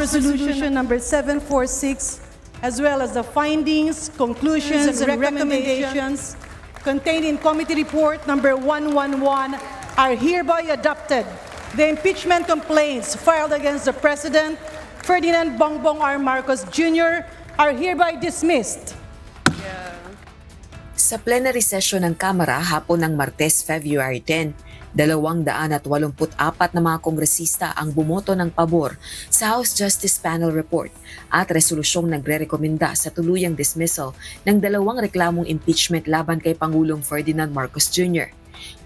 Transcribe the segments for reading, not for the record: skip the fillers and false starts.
Resolution number 746, as well as the findings, conclusions, and recommendations contained in Committee Report number 111 are hereby adopted. The impeachment complaints filed against the President, Ferdinand Bongbong R. Marcos Jr., are hereby dismissed. Sa plenary session ng Kamara hapon ng Martes, February 10, 284 na mga kongresista ang bumoto ng pabor sa House Justice Panel Report at resolusyong nagre-rekomenda sa tuluyang dismissal ng 2 reklamong impeachment laban kay Pangulong Ferdinand Marcos Jr.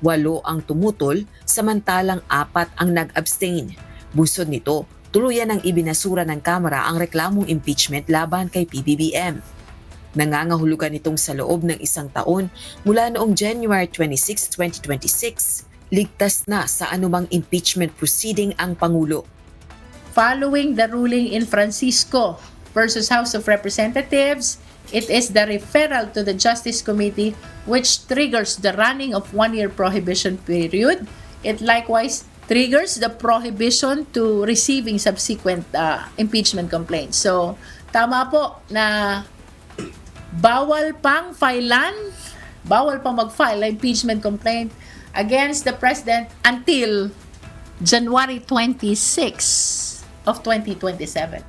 8 ang tumutol, samantalang 4 ang nag-abstain. Bunsod nito, tuluyan ang ibinasura ng Kamara ang reklamong impeachment laban kay PBBM. Nangangahulugan itong sa loob ng 1 taon mula noong January 26, 2026, ligtas na sa anumang impeachment proceeding ang Pangulo. Following the ruling in Francisco versus House of Representatives, it is the referral to the Justice Committee which triggers the running of 1-year prohibition period. It likewise triggers the prohibition to receiving subsequent impeachment complaints. So, tama po na bawal pang mag-file na impeachment complaint against the President until January 26 of 2027.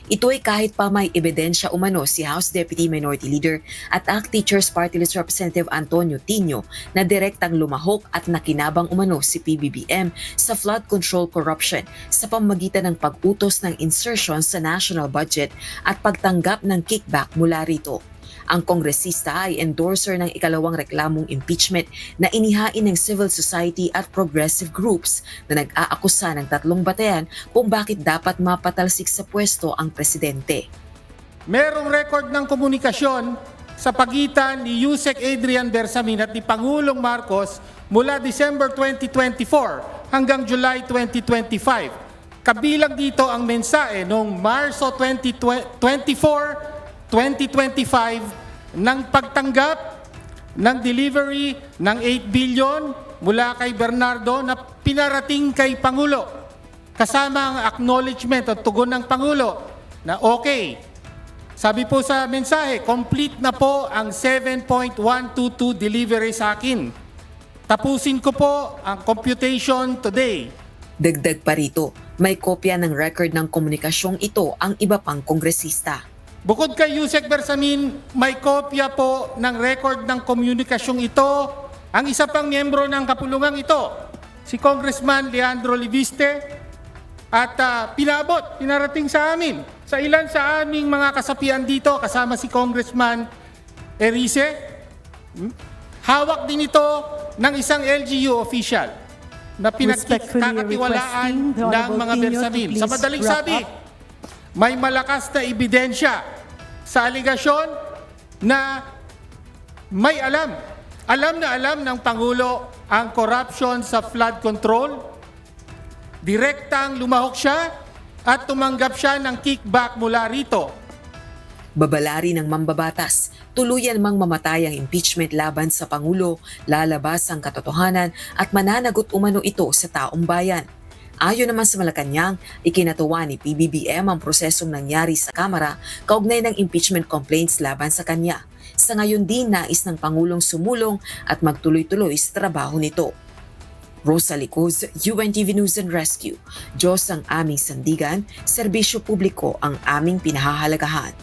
Ito ay kahit pa may ebidensya umano si House Deputy Minority Leader at ACT Teachers Party List Representative Antonio Tino na direktang lumahok at nakinabang umano si PBBM sa flood control corruption sa pamamagitan ng pag-utos ng insertion sa national budget at pagtanggap ng kickback mula rito. Ang kongresista ay endorser ng ikalawang reklamong impeachment na inihain ng civil society at progressive groups na nag-aakusa ng 3 batayan kung bakit dapat mapatalsik sa pwesto ang presidente. Merong record ng komunikasyon sa pagitan ni Yusek Adrian Bersamin at ni Pangulong Marcos mula December 2024 hanggang July 2025. Kabilang dito ang mensahe noong Marso 2025 ng pagtanggap ng delivery ng 8 billion mula kay Bernardo na pinarating kay Pangulo. Kasama ang acknowledgement at tugon ng Pangulo na okay. Sabi po sa mensahe, complete na po ang 7.122 delivery sa akin. Tapusin ko po ang computation today. Dagdag pa rito, may kopya ng record ng komunikasyong ito ang iba pang kongresista. Bukod kay Yusek Bersamin, may kopya po ng record ng komunikasyong ito ang isa pang miyembro ng kapulungang ito, si Congressman Leandro Liviste, at pinarating sa amin. Sa ilan sa aming mga kasapian dito, kasama si Congressman Erice, hawak din ito ng isang LGU official na pinagkakatiwalaan ng mga Bersamin. Sa madaling sabi, may malakas na ebidensya sa aligasyon na may alam na alam ng Pangulo ang corruption sa flood control. Direktang lumahok siya at tumanggap siya ng kickback mula rito. Babalari ng mambabatas, tuluyan mang mamatay ang impeachment laban sa Pangulo, lalabas ang katotohanan at mananagot umano ito sa taong bayan. Ayon naman sa Malacanang, ikinatuwa ni PBBM ang prosesong nangyari sa Kamara kaugnay ng impeachment complaints laban sa kanya. Sa ngayon din nais ng Pangulong sumulong at magtuloy-tuloy sa trabaho nito. Rosa Licoz, UNTV News and Rescue. Diyos ang aming sandigan, serbisyo publiko ang aming pinahahalagahan.